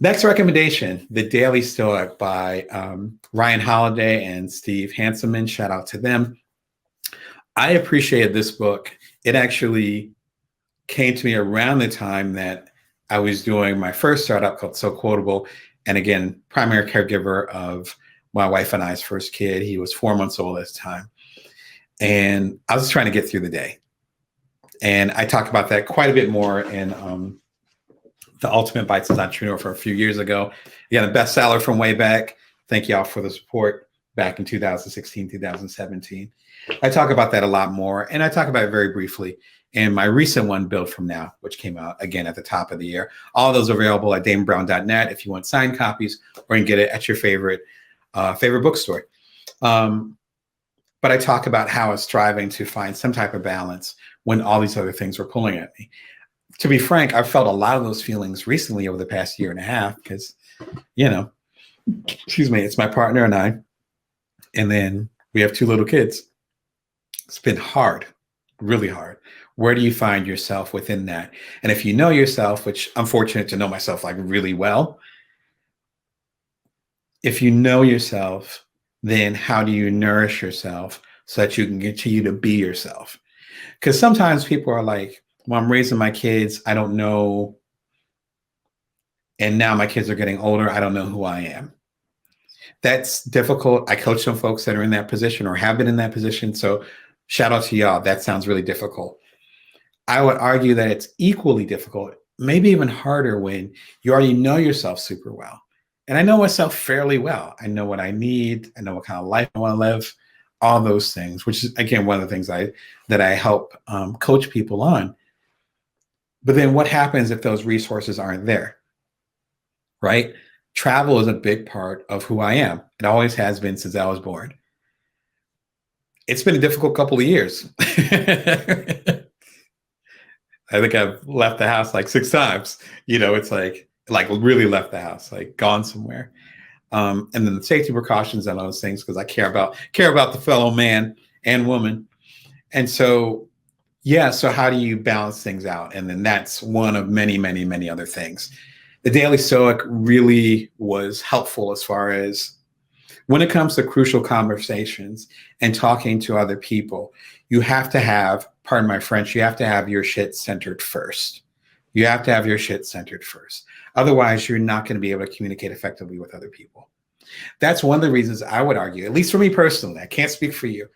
Next recommendation, The Daily Stoic by Ryan Holiday and Steve Hanselman. Shout out to them. I appreciated this book. It actually came to me around the time that I was doing my first startup called So Quotable. And again, primary caregiver of my wife and I's first kid. He was 4 months old at the time. And I was just trying to get through the day. And I talk about that quite a bit more in The Ultimate Bites as Entrepreneur from a few years ago. Again, a bestseller from way back. Thank y'all for the support back in 2016, 2017. I talk about that a lot more, and I talk about it very briefly in my recent one, Build From Now, which came out again at the top of the year. All those are available at damonbrown.net if you want signed copies, or you can get it at your favorite bookstore. But I talk about how I was striving to find some type of balance when all these other things were pulling at me. To be frank, I've felt a lot of those feelings recently over the past year and a half because, it's my partner and I, and then we have 2 little kids. It's been hard, really hard. Where do you find yourself within that? And if you know yourself, which I'm fortunate to know myself like really well, if you know yourself, then how do you nourish yourself so that you can continue to be yourself? Because sometimes people are like, well, I'm raising my kids, I don't know. And now my kids are getting older, I don't know who I am. That's difficult. I coach some folks that are in that position or have been in that position. So shout out to y'all. That sounds really difficult. I would argue that it's equally difficult, maybe even harder, when you already know yourself super well. And I know myself fairly well. I know what I need. I know what kind of life I want to live, all those things, which is, again, one of the things that I help coach people on. But then what happens if those resources aren't there, right? Travel is a big part of who I am. It always has been since I was born. It's been a difficult couple of years. I think I've left the house like 6 times. It's like really left the house, like gone somewhere. And then the safety precautions and those things, because I care about the fellow man and woman. And so, so how do you balance things out? And then that's one of many, many, many other things. The Daily Stoic really was helpful as far as when it comes to crucial conversations and talking to other people. You have to have, pardon my French, you have to have your shit centered first. You have to have your shit centered first. Otherwise, you're not going to be able to communicate effectively with other people. That's one of the reasons I would argue, at least for me personally, I can't speak for you.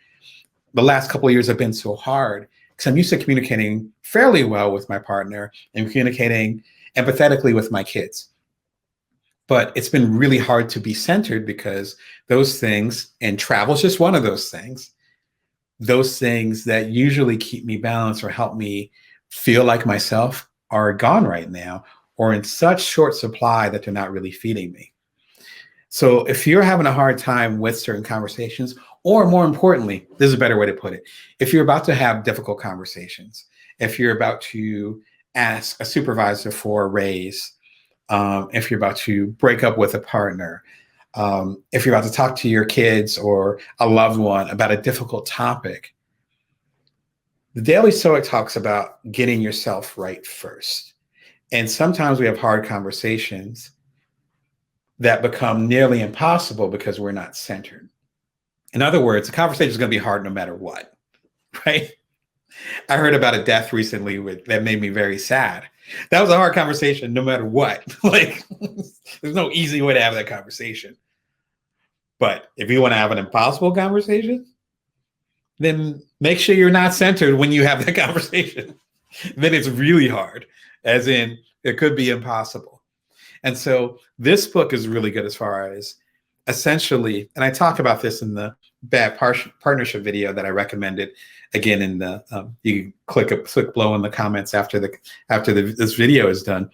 The last couple of years have been so hard because I'm used to communicating fairly well with my partner and communicating empathetically with my kids. But it's been really hard to be centered because those things, and travel is just one of those things that usually keep me balanced or help me feel like myself, are gone right now, or in such short supply that they're not really feeding me. So if you're having a hard time with certain conversations, or more importantly, this is a better way to put it, if you're about to have difficult conversations, if you're about to ask a supervisor for a raise, if you're about to break up with a partner, if you're about to talk to your kids or a loved one about a difficult topic, the Daily Stoic talks about getting yourself right first. And sometimes we have hard conversations that become nearly impossible because we're not centered. In other words, the conversation is going to be hard no matter what, right? I heard about a death recently that made me very sad. That was a hard conversation no matter what. Like, there's no easy way to have that conversation. But if you want to have an impossible conversation, then make sure you're not centered when you have that conversation. Then it's really hard, as in it could be impossible. And so this book is really good as far as essentially, and I talk about this in the bad partnership video that I recommended. Again, in the you can click below in the comments after this video is done.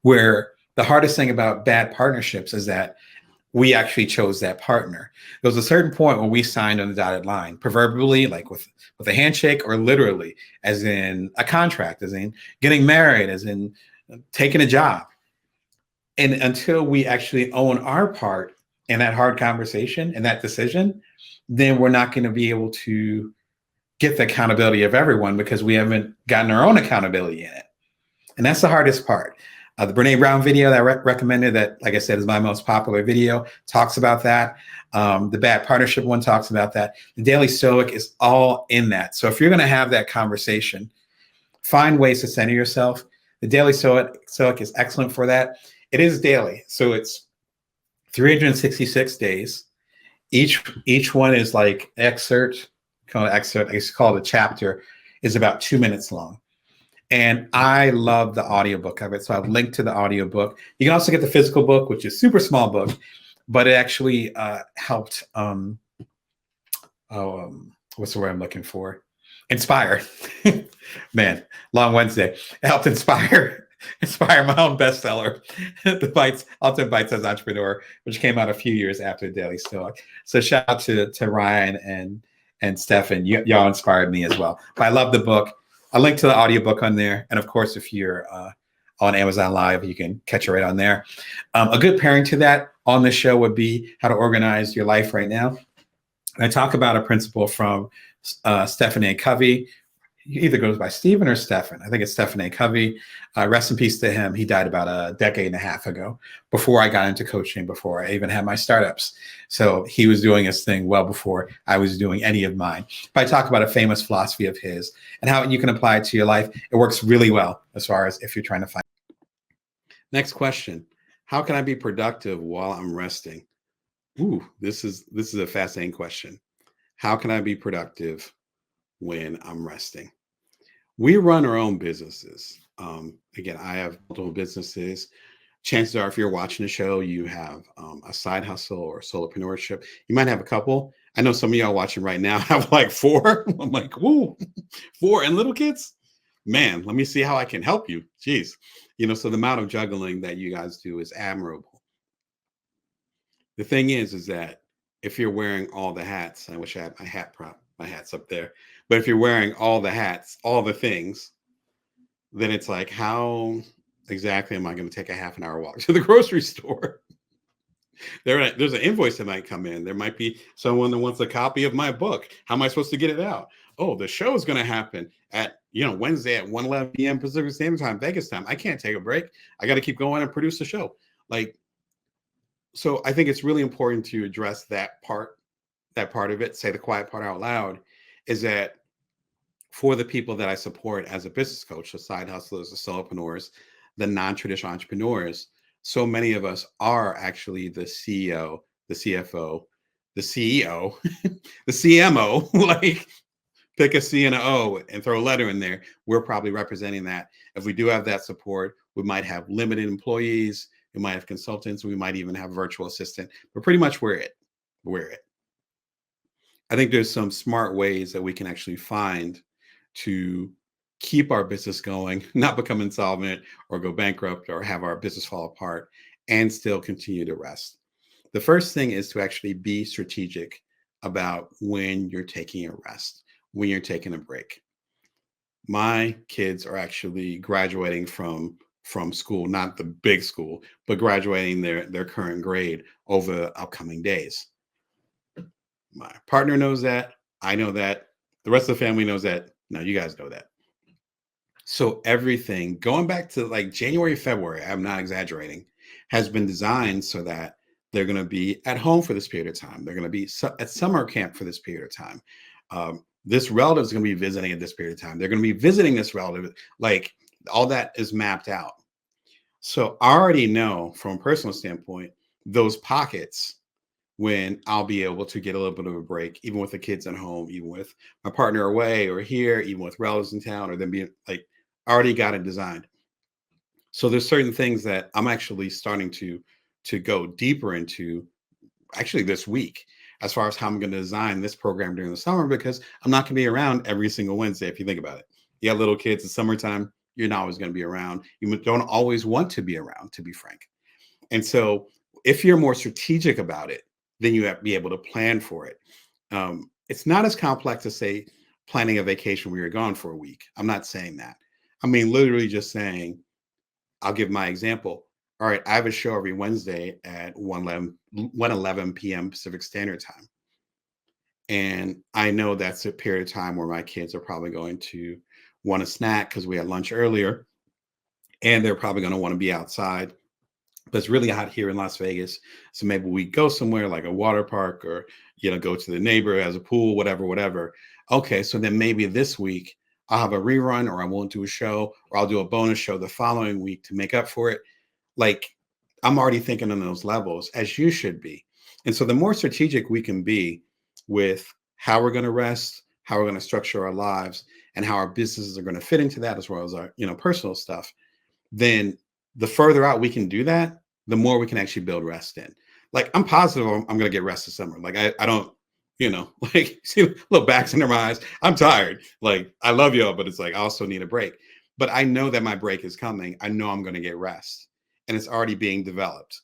Where the hardest thing about bad partnerships is that we actually chose that partner. There was a certain point when we signed on the dotted line, proverbially like with a handshake, or literally as in a contract, as in getting married, as in taking a job. And until we actually own our part in that hard conversation and that decision, then we're not going to be able to get the accountability of everyone because we haven't gotten our own accountability in it. And that's the hardest part. The Brene Brown video that I recommended, that, like I said, is my most popular video, talks about that. The Bad Partnership one talks about that. The Daily Stoic is all in that. So if you're going to have that conversation, find ways to center yourself. The Daily Stoic is excellent for that. It is daily, so it's 366 days. Each one is like excerpt, I guess call it a chapter, is about 2 minutes long. And I love the audiobook of it. So I've linked to the audiobook. You can also get the physical book, which is a super small book, but it actually helped, what's the word I'm looking for? Inspire. Man, long Wednesday. It helped inspire my own bestseller, The Bites, Ultimate Bites as Entrepreneur, which came out a few years after the Daily Stoic. So shout out to Ryan and Stefan. Y'all inspired me as well. But I love the book. I'll link to the audiobook on there. And of course, if you're on Amazon Live, you can catch it right on there. A good pairing to that on the show would be how to organize your life right now. And I talk about a principle from Stephen A. Covey. He either goes by Stephen or Stephen. I think it's Stephen A. Covey. Rest in peace to him. He died about a decade and a half ago, before I got into coaching, before I even had my startups. So he was doing his thing well before I was doing any of mine. But I talk about a famous philosophy of his and how you can apply it to your life. It works really well as far as if you're trying to find. Next question. How can I be productive while I'm resting? Ooh, this is a fascinating question. How can I be productive when I'm resting? We run our own businesses. Again, I have multiple businesses. Chances are, if you're watching the show, you have a side hustle or solopreneurship. You might have a couple. I know some of y'all watching right now have like 4. I'm like, whoa, 4 and little kids? Man, let me see how I can help you. Jeez. So the amount of juggling that you guys do is admirable. The thing is that if you're wearing all the hats, I wish I had my hat's up there. But if you're wearing all the hats, all the things, then it's like, how exactly am I going to take a half an hour walk to the grocery store? There's an invoice that might come in. There might be someone that wants a copy of my book. How am I supposed to get it out? Oh, the show is going to happen at Wednesday at 1:11 p.m. Pacific Standard Time, Vegas time. I can't take a break. I got to keep going and produce the show. So I think it's really important to address that part of it. Say the quiet part out loud, is that for the people that I support as a business coach, the side hustlers, the solopreneurs, the non-traditional entrepreneurs, so many of us are actually the CEO, the CFO, the CEO, the CMO, like pick a C and an O and throw a letter in there. We're probably representing that. If we do have that support, we might have limited employees, we might have consultants, we might even have a virtual assistant, but pretty much we're it. I think there's some smart ways that we can actually find to keep our business going, not become insolvent or go bankrupt or have our business fall apart, and still continue to rest. The first thing is to actually be strategic about when you're taking a rest, when you're taking a break. My kids are actually graduating from school, not the big school, but graduating their current grade over the upcoming days. My partner knows that. I know that. The rest of the family knows that. Now you guys know that. So everything going back to like January, February, I'm not exaggerating, has been designed so that they're going to be at home for this period of time. They're going to be at summer camp for this period of time. This relative is going to be visiting at this period of time. They're going to be visiting this relative. Like all that is mapped out. So I already know from a personal standpoint, those pockets when I'll be able to get a little bit of a break, even with the kids at home, even with my partner away or here, even with relatives in town, or them being like, I already got it designed. So there's certain things that I'm actually starting to go deeper into actually this week, as far as how I'm going to design this program during the summer, because I'm not going to be around every single Wednesday. If you think about it, you got little kids, it's summertime, you're not always going to be around. You don't always want to be around, to be frank. And so if you're more strategic about it, then you have to be able to plan for it. It's not as complex as, say, planning a vacation where you're gone for a week. I'm not saying that. I mean, literally just saying, I'll give my example. All right, I have a show every Wednesday at 1:11 p.m. Pacific Standard Time. And I know that's a period of time where my kids are probably going to want a snack because we had lunch earlier. and they're probably going to want to be outside. But it's really hot here in Las Vegas. So maybe we go somewhere like a water park, or, go to the neighbor who has a pool, whatever, whatever. Okay. So then maybe this week I'll have a rerun, or I won't do a show, or I'll do a bonus show the following week to make up for it. Like, I'm already thinking on those levels, as you should be. And so the more strategic we can be with how we're going to rest, how we're going to structure our lives, and how our businesses are going to fit into that, as well as our, personal stuff, then the further out we can do that, the more we can actually build rest in. Like, I'm positive I'm going to get rest this summer. Like, I don't, like, see little backs in their eyes. I'm tired. Like, I love y'all, but it's like, I also need a break. But I know that my break is coming. I know I'm going to get rest, and it's already being developed.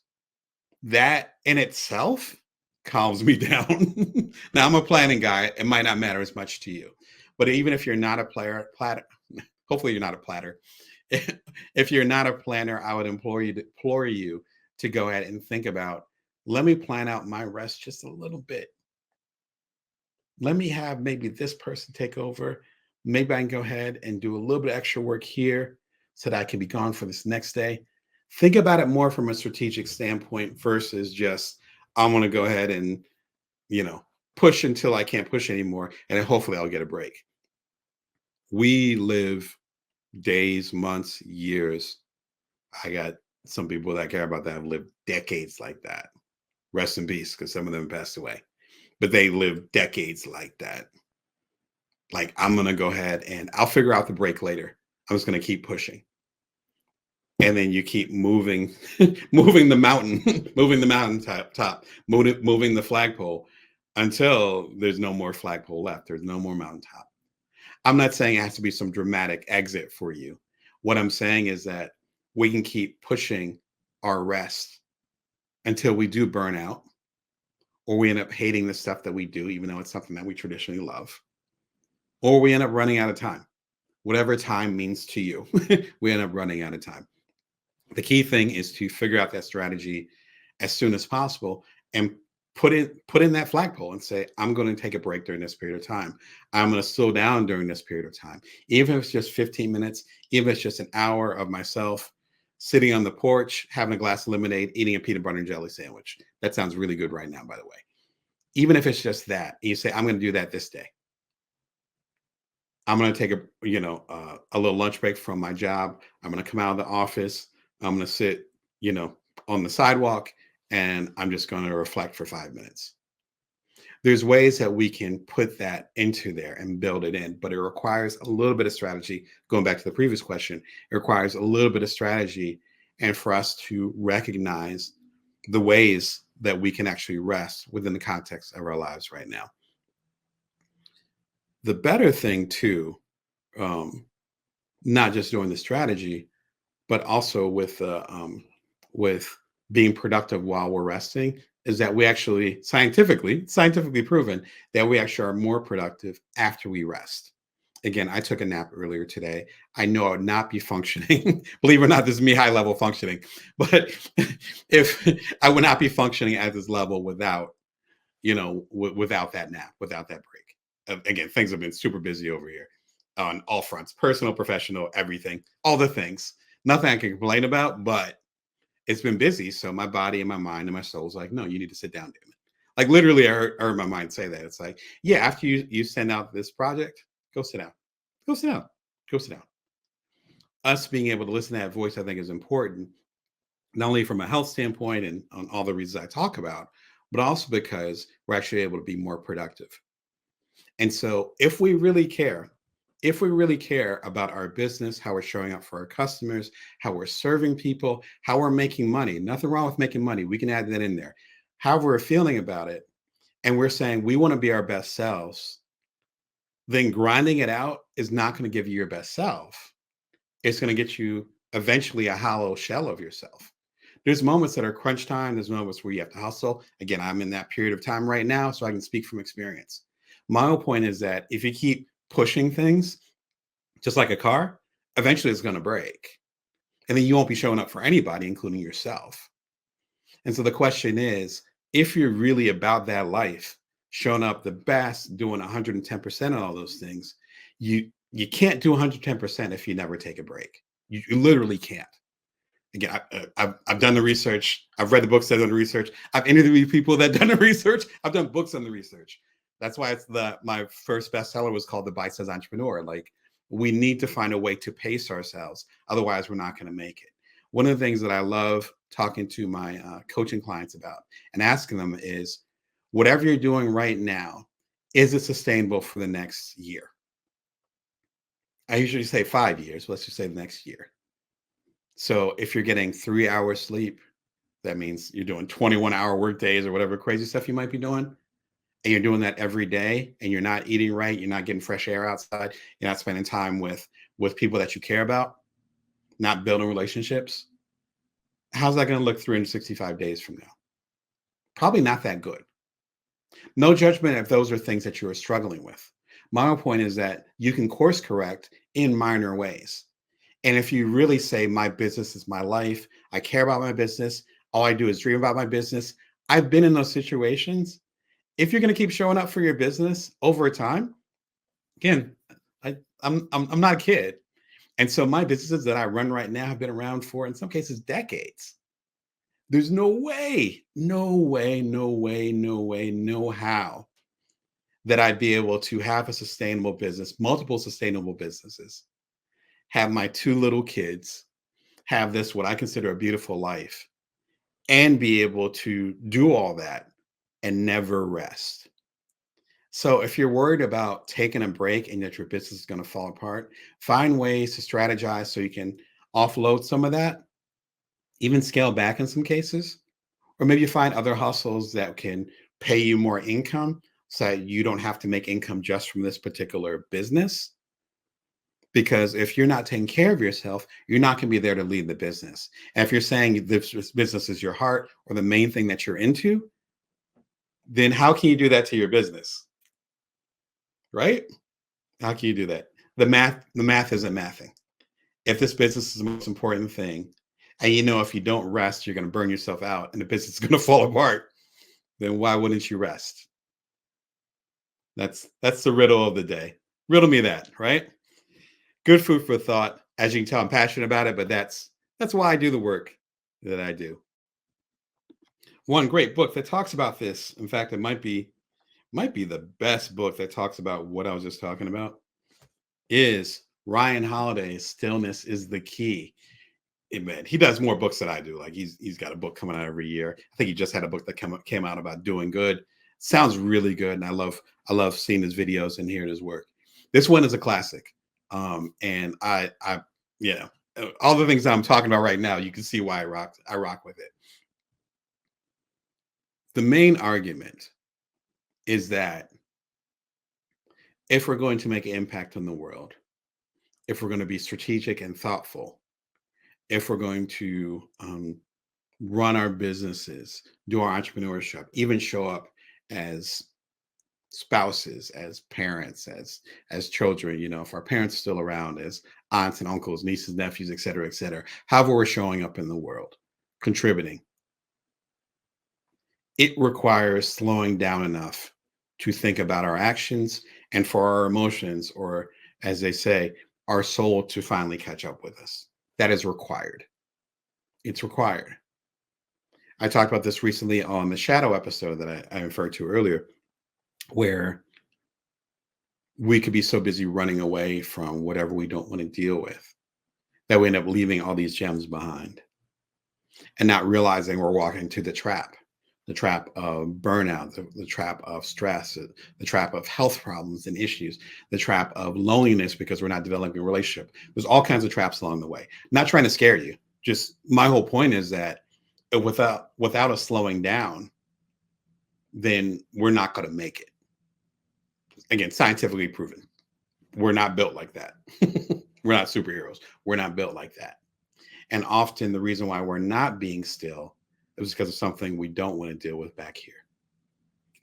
That in itself calms me down. Now, I'm a planning guy. It might not matter as much to you, but even if you're not a platter, hopefully you're not a platter. If you're not a planner, I would implore you to go ahead and think about, let me plan out my rest just a little bit. Let me have maybe this person take over. Maybe I can go ahead and do a little bit of extra work here so that I can be gone for this next day. Think about it more from a strategic standpoint versus just, I'm going to go ahead and, push until I can't push anymore. And then hopefully I'll get a break. We live days, months, years. I got some people that care about that have lived decades like that. Rest in peace, because some of them passed away. But they lived decades like that. Like, I'm going to go ahead and I'll figure out the break later. I'm just going to keep pushing. And then you keep moving, moving the mountain, moving the mountain top, moving the flagpole until there's no more flagpole left. There's no more mountaintop. I'm not saying it has to be some dramatic exit for you. What I'm saying is that we can keep pushing our rest until we do burn out, or we end up hating the stuff that we do, even though it's something that we traditionally love, or we end up running out of time. Whatever time means to you, we end up running out of time. The key thing is to figure out that strategy as soon as possible and put in that flagpole and say, I'm going to take a break during this period of time. I'm going to slow down during this period of time. Even if it's just 15 minutes, even if it's just an hour of myself sitting on the porch, having a glass of lemonade, eating a peanut butter and jelly sandwich. That sounds really good right now, by the way. Even if it's just that, you say, I'm going to do that this day. I'm going to take a little lunch break from my job. I'm going to come out of the office. I'm going to sit, on the sidewalk, and I'm just going to reflect for 5 minutes. There's ways that we can put that into there and build it in, but it requires a little bit of strategy. Going back to the previous question, it requires a little bit of strategy, and for us to recognize the ways that we can actually rest within the context of our lives right now. The better thing too, not just doing the strategy, but also with being productive while we're resting, is that we actually scientifically proven that we actually are more productive after we rest. Again, I took a nap earlier today. I know I would not be functioning. Believe it or not, this is me high level functioning. But if I would not be functioning at this level without, without that nap, without that break. Again, things have been super busy over here on all fronts, personal, professional, everything, all the things. Nothing I can complain about, but it's been busy. So my body and my mind and my soul is like, no, you need to sit down, Damon. Like, literally, I heard my mind say that. It's like, yeah, after you send out this project, go sit down. Go sit down. Go sit down. Us being able to listen to that voice, I think, is important, not only from a health standpoint and on all the reasons I talk about, but also because we're actually able to be more productive. And so if we really care about our business, how we're showing up for our customers, how we're serving people, how we're making money, nothing wrong with making money. We can add that in there. How we're feeling about it, and we're saying we want to be our best selves, then grinding it out is not going to give you your best self. It's going to get you eventually a hollow shell of yourself. There's moments that are crunch time. There's moments where you have to hustle. Again, I'm in that period of time right now, so I can speak from experience. My whole point is that if you keep pushing things, just like a car, eventually it's going to break. And then you won't be showing up for anybody, including yourself. And so the question is, if you're really about that life, showing up the best, doing 110% on all those things, you can't do 110% if you never take a break. You literally can't. Again, I've done the research. I've read the books that have done the research. I've interviewed people that have done the research. I've done books on the research. That's why my first bestseller was called The Bite-Sized Entrepreneur. Like, we need to find a way to pace ourselves. Otherwise, we're not going to make it. One of the things that I love talking to my coaching clients about and asking them is, whatever you're doing right now, is it sustainable for the next year? I usually say 5 years. Let's just say the next year. So if you're getting 3 hours sleep, that means you're doing 21-hour work days or whatever crazy stuff you might be doing. And you're doing that every day, and you're not eating right. You're not getting fresh air outside. You're not spending time with people that you care about, not building relationships. How's that going to look 365 days from now? Probably not that good. No judgment if those are things that you are struggling with. My point is that you can course correct in minor ways. And if you really say, my business is my life, I care about my business, all I do is dream about my business. I've been in those situations. If you're going to keep showing up for your business over time, again, I'm not a kid. And so my businesses that I run right now have been around for, in some cases, decades. There's no way, no how that I'd be able to have a sustainable business, multiple sustainable businesses, have my 2 little kids, have this, what I consider a beautiful life, and be able to do all that and never rest. So if you're worried about taking a break and that your business is going to fall apart, find ways to strategize so you can offload some of that, even scale back in some cases, or maybe you find other hustles that can pay you more income so that you don't have to make income just from this particular business. Because if you're not taking care of yourself, you're not going to be there to lead the business. And if you're saying this business is your heart or the main thing that you're into, then how can you do that to your business? Right? How can you do that? The math isn't mathing. If this business is the most important thing, and if you don't rest, you're going to burn yourself out and the business is going to fall apart, then why wouldn't you rest? That's the riddle of the day. Riddle me that, right? Good food for thought. As you can tell, I'm passionate about it, but that's why I do the work that I do. One great book that talks about this, in fact, it might be the best book that talks about what I was just talking about, is Ryan Holiday's Stillness is the Key. Man, he does more books than I do. Like, he's got a book coming out every year. I think he just had a book that came out about doing good. Sounds really good, and I love seeing his videos and hearing his work. This one is a classic, and I all the things that I'm talking about right now, you can see why I rock with it. The main argument is that if we're going to make an impact on the world, if we're going to be strategic and thoughtful, if we're going to run our businesses, do our entrepreneurship, even show up as spouses, as parents, as children, if our parents are still around, as aunts and uncles, nieces, nephews, et cetera, however we're showing up in the world, contributing, it requires slowing down enough to think about our actions and for our emotions, or as they say, our soul to finally catch up with us. That is required. It's required. I talked about this recently on the shadow episode that I referred to earlier, where we could be so busy running away from whatever we don't want to deal with that we end up leaving all these gems behind and not realizing we're walking into the trap of burnout, the trap of stress, the trap of health problems and issues, the trap of loneliness because we're not developing a relationship. There's all kinds of traps along the way. Not trying to scare you. Just my whole point is that without a slowing down, then we're not going to make it. Again, scientifically proven. We're not built like that. We're not superheroes. We're not built like that. And often the reason why we're not being still is because of something we don't want to deal with back here.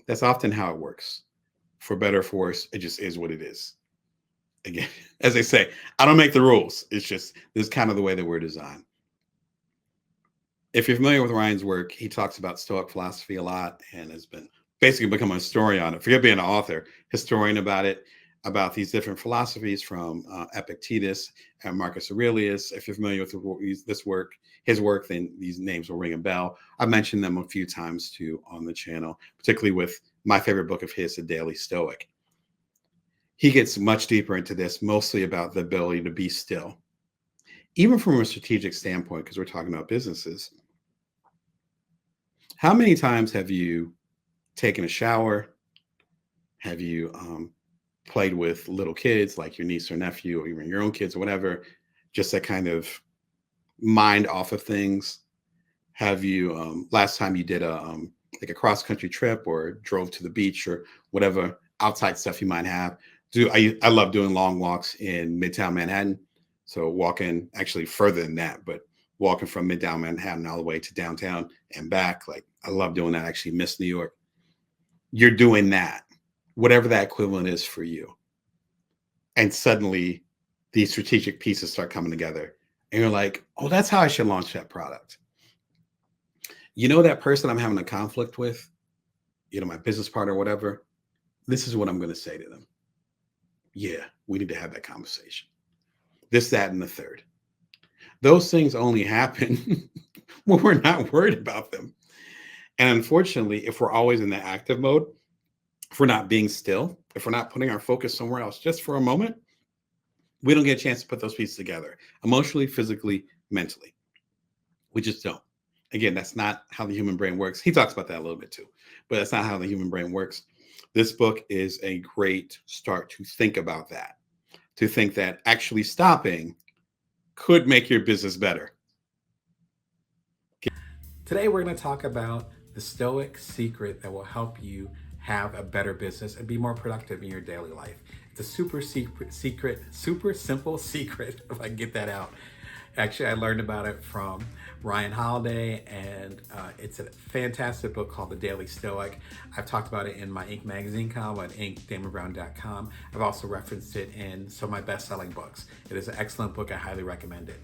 That's often how it works. For better or for worse, it just is what it is. Again, as they say, I don't make the rules. It's just, this is kind of the way that we're designed. If you're familiar with Ryan's work, he talks about Stoic philosophy a lot and has been basically become a historian on it. Forget being an author, historian about it. about these different philosophies from Epictetus and Marcus Aurelius. If you're familiar with his work, then these names will ring a bell. I've mentioned them a few times too on the channel, particularly with my favorite book of his, The Daily Stoic. He gets much deeper into this, mostly about the ability to be still, even from a strategic standpoint, because we're talking about businesses. How many times have you taken a shower? Have you played with little kids like your niece or nephew, or even your own kids or whatever, just to kind of mind off of things? Have you last time you did like a cross country trip or drove to the beach or whatever outside stuff you might have? I love doing long walks in Midtown Manhattan. So walking actually further than that, but walking from Midtown Manhattan all the way to downtown and back. Like, I love doing that. I actually miss New York. You're doing that, whatever that equivalent is for you. And suddenly these strategic pieces start coming together. And you're like, oh, that's how I should launch that product. You know, that person I'm having a conflict with, you know, my business partner or whatever, this is what I'm going to say to them. Yeah, we need to have that conversation. This, that, and the third. Those things only happen when we're not worried about them. And unfortunately, if we're always in the active mode, if we're not being still, if we're not putting our focus somewhere else just for a moment, we don't get a chance to put those pieces together emotionally, physically, mentally. We just don't. Again, that's not how the human brain works. He talks about that a little bit too, but that's not how the human brain works. This book is a great start to think about that, to think that actually stopping could make your business better. Today, we're going to talk about the Stoic secret that will help you have a better business and be more productive in your daily life. It's a super simple secret, if I can get that out. Actually, I learned about it from Ryan Holiday, and it's a fantastic book called The Daily Stoic. I've talked about it in my Inc. magazine column at damonbrown.com. I've also referenced it in some of my best-selling books. It is an excellent book. I highly recommend it.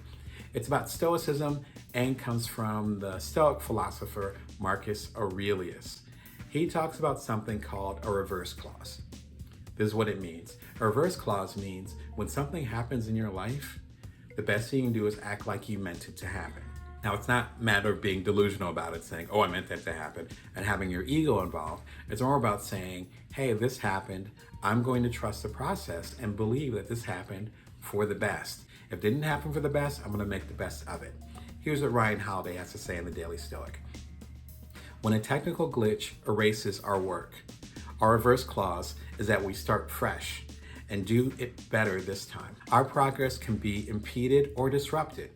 It's about Stoicism and comes from the Stoic philosopher Marcus Aurelius. He talks about something called a reverse clause. This is what it means. A reverse clause means when something happens in your life, the best thing you can do is act like you meant it to happen. Now, it's not a matter of being delusional about it, saying, oh, I meant that to happen, and having your ego involved. It's more about saying, hey, this happened. I'm going to trust the process and believe that this happened for the best. If it didn't happen for the best, I'm going to make the best of it. Here's what Ryan Holiday has to say in The Daily Stoic. When a technical glitch erases our work, our reverse clause is that we start fresh and do it better this time. Our progress can be impeded or disrupted,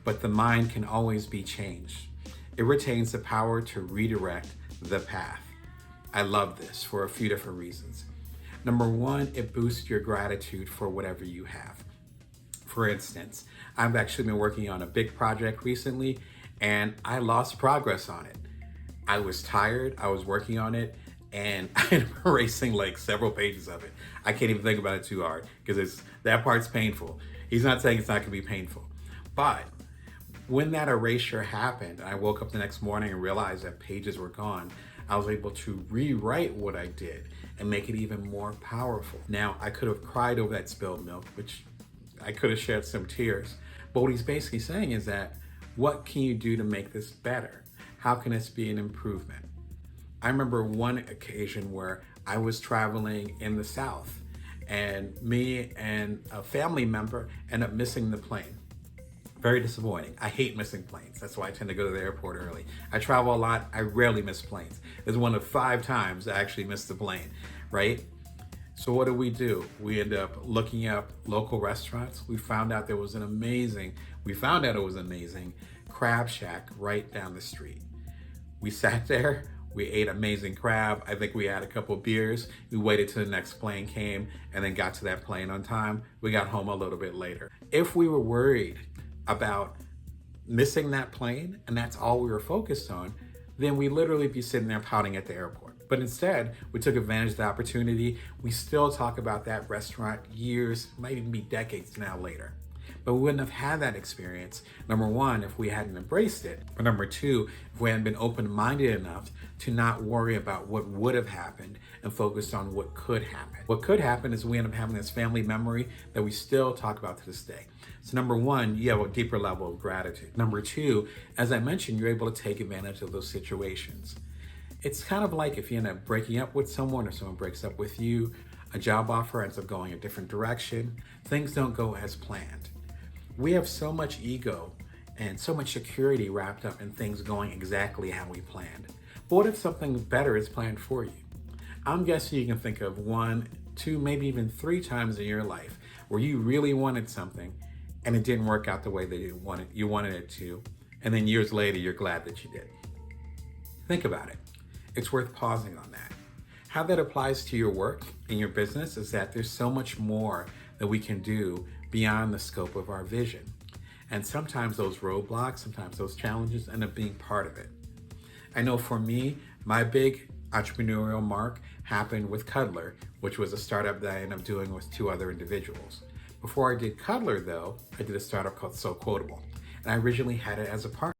but the mind can always be changed. It retains the power to redirect the path. I love this for a few different reasons. Number one, it boosts your gratitude for whatever you have. For instance, I've actually been working on a big project recently, and I lost progress on it. I was tired, I was working on it, and I'm erasing like several pages of it. I can't even think about it too hard because that part's painful. He's not saying it's not gonna be painful. But when that erasure happened, and I woke up the next morning and realized that pages were gone, I was able to rewrite what I did and make it even more powerful. Now, I could have cried over that spilled milk, which I could have shed some tears. But what he's basically saying is that, what can you do to make this better? How can this be an improvement? I remember one occasion where I was traveling in the South, and me and a family member ended up missing the plane. Very disappointing. I hate missing planes. That's why I tend to go to the airport early. I travel a lot. I rarely miss planes. It's one of 5 times I actually missed the plane, right? So what do? We end up looking up local restaurants. We found out it was an amazing crab shack right down the street. We sat there, we ate amazing crab. I think we had a couple of beers. We waited till the next plane came and then got to that plane on time. We got home a little bit later. If we were worried about missing that plane and that's all we were focused on, then we literally be sitting there pouting at the airport. But instead, we took advantage of the opportunity. We still talk about that restaurant years, might even be decades now later. But we wouldn't have had that experience, number one, if we hadn't embraced it. But number two, if we hadn't been open-minded enough to not worry about what would have happened and focus on what could happen. What could happen is we end up having this family memory that we still talk about to this day. So number one, you have a deeper level of gratitude. Number two, as I mentioned, you're able to take advantage of those situations. It's kind of like if you end up breaking up with someone or someone breaks up with you, a job offer ends up going a different direction, things don't go as planned. We have so much ego and so much security wrapped up in things going exactly how we planned. But what if something better is planned for you? I'm guessing you can think of 1, 2, maybe even 3 times in your life where you really wanted something and it didn't work out the way that you wanted it to, and then years later you're glad that you did. Think about it. It's worth pausing on that. How that applies to your work and your business is that there's so much more that we can do beyond the scope of our vision. And sometimes those roadblocks, sometimes those challenges end up being part of it. I know for me, my big entrepreneurial mark happened with Cuddler, which was a startup that I ended up doing with 2 other individuals. Before I did Cuddler though, I did a startup called So Quotable. And I originally had it as a partner.